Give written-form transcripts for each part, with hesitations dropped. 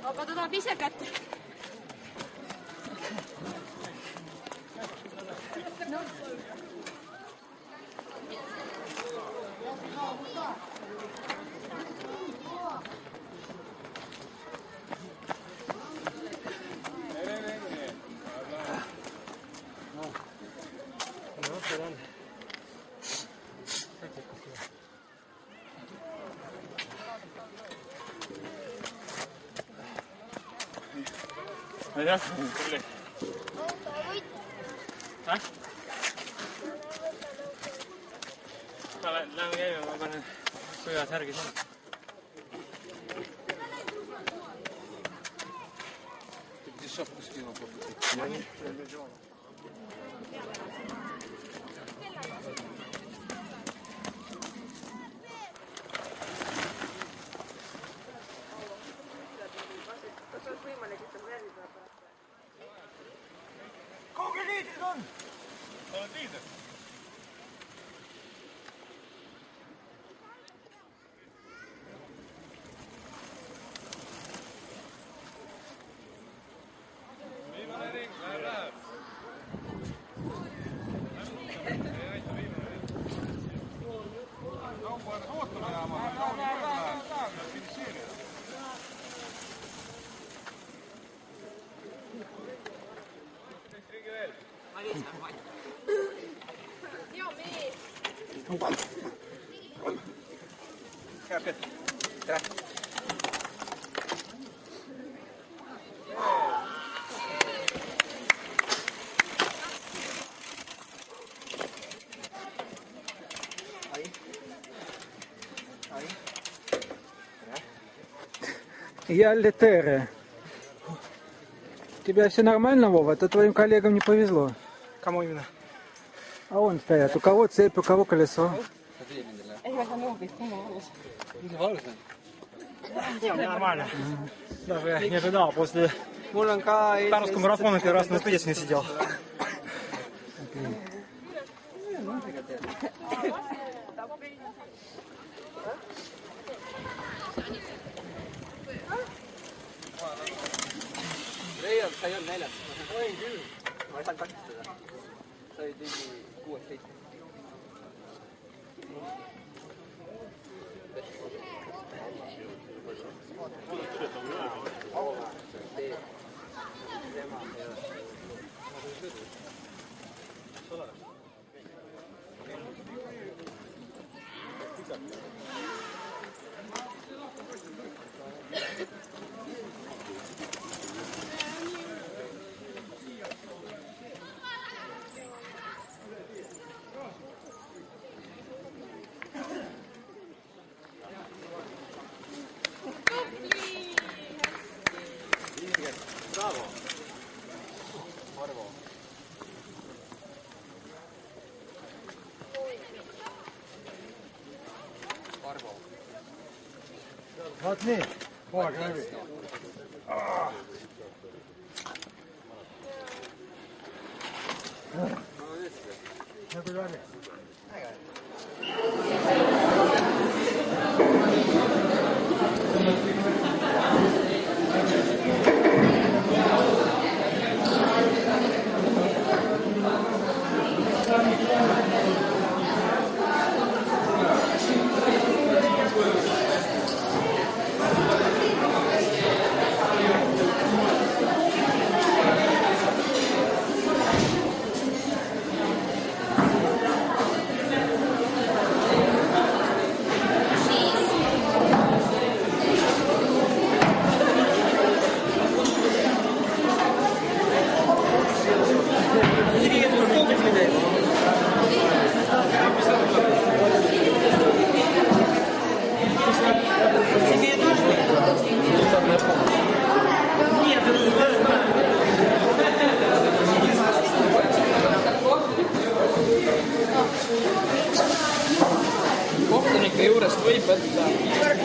Aga ta tahab ise kätte. No. Jah, tuli. Lähme käime, ma panen sõjad härgi sinna. Ты шапку скинул по-пути. Я не. Kaugel liidrid on? Sa oled liider? Viimane ring, läheb. Kaupa ennast ootama jääma. Läheb. Finišeerida. Hea mees! Hea Pet. Tere! Ялли Терре. У тебя все нормально, Вова? Это твоим коллегам не повезло. Кому именно? А вон стоят. У кого цепь, у кого колесо. Нормально. Даже не ожидал. После Тарского марафона первый раз на студии не сидел. Leiad, sa ei olnud näljas. Ma olin küll. Ma ei saanud takistada. Sa olid ligi 6-7. Bravo! Arvo. Arvo. Vaat nii. Poeg läbi. Nagu läbi. Kohtunike juurest võib võtta. Наверх.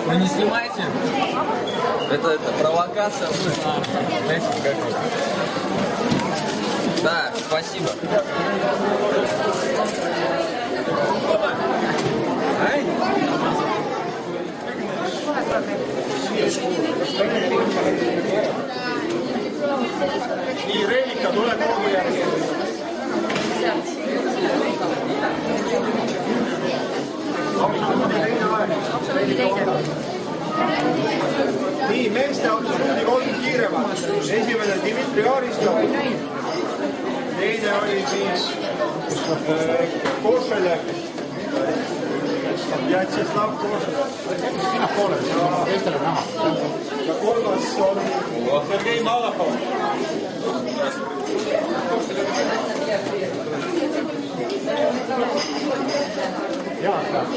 Вы не снимайте. Это провокация. Знаете, как это? Да, спасибо. Ай? Nii, Reelika, tule proovi järgi. Nii, meeste absoluudi 3 kiiremad. Esimene Dmitri Aristov. Teine oli siis Košelev. Vjatšeslav Košelev. Ja kolmas on Sergei Malahov.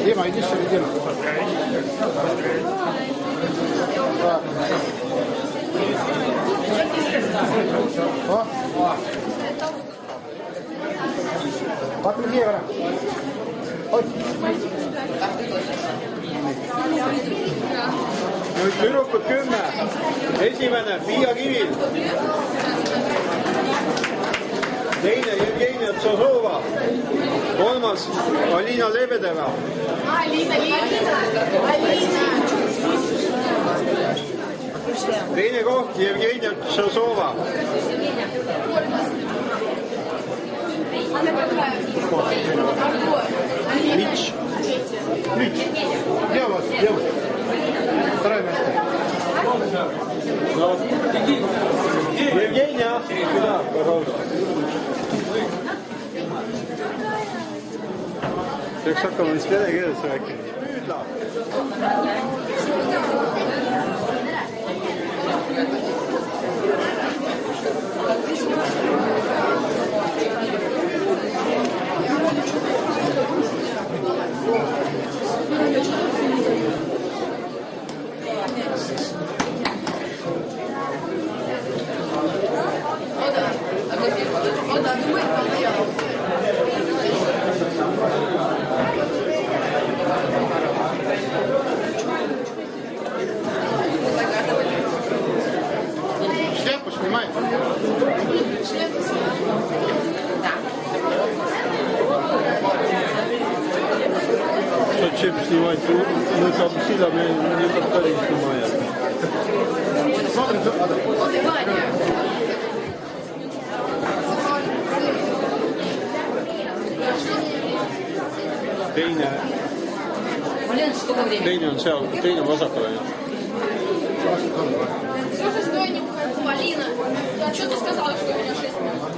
Дима, иди в середину. Подруги, Евра. Nüüd tüdrukud 10. Esimene Piia Kivil. Teine Jevgenia Tsosova. Kolmas Alina Lebedeva. Teine koht Jevgenia Tsosova. Мич. Мич. Где у вас девушка? Второе место. Евгения, сюда, пожалуйста. Peaks hakkama vist vene keeles rääkima. Шляпу снимай. Зачем снимать? Мы там силами не повторим снимая. Смотрим, Teine on seal, teine on vasakul. Слушай, стой, не выходи. Полина, а что ты сказала, что у меня 6 минут?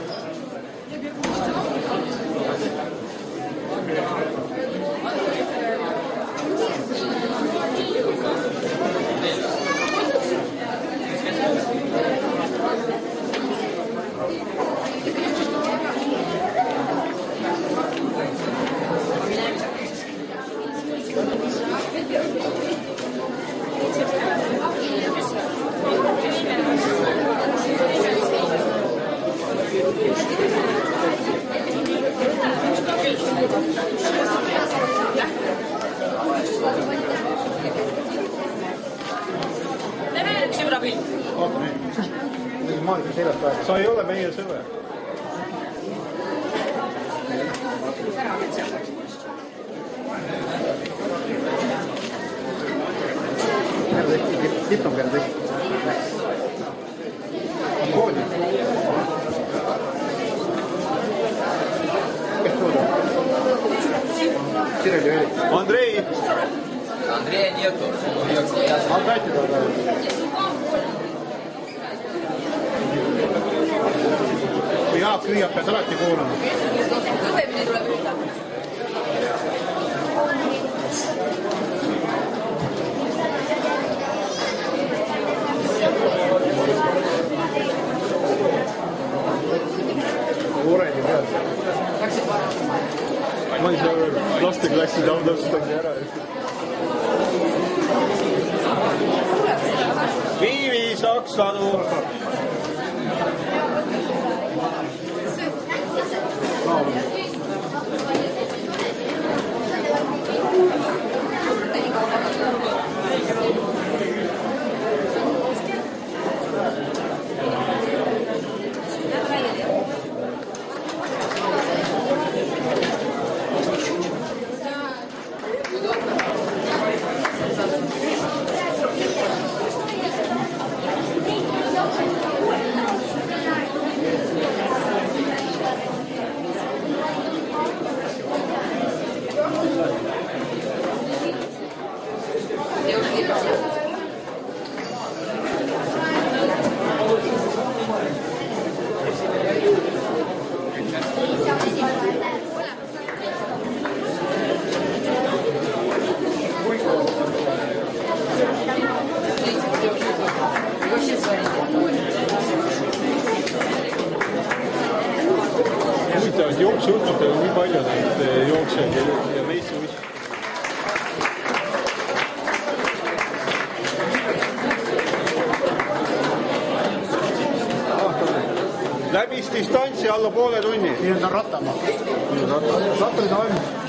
Sa ei ole meie sõber. Tipp on peal tõsi. Koodi. Kes koodi? Sireli oli. Andrei, Андрея нету. Отдайте тогда. Jaak Liiat peaks alati kuulama. Kõvemini tuleb ühte. Kuredi peal. Ma ei saa veel lasteklassid audastagi ära. Viivi, Saksalu. Huvitavad jooksuõhtudel on nii palju neid jooksjaid ja meisse võist. Läbis distantsi alla poole tunni. Siin on rattamaa. Rattaid on valmis.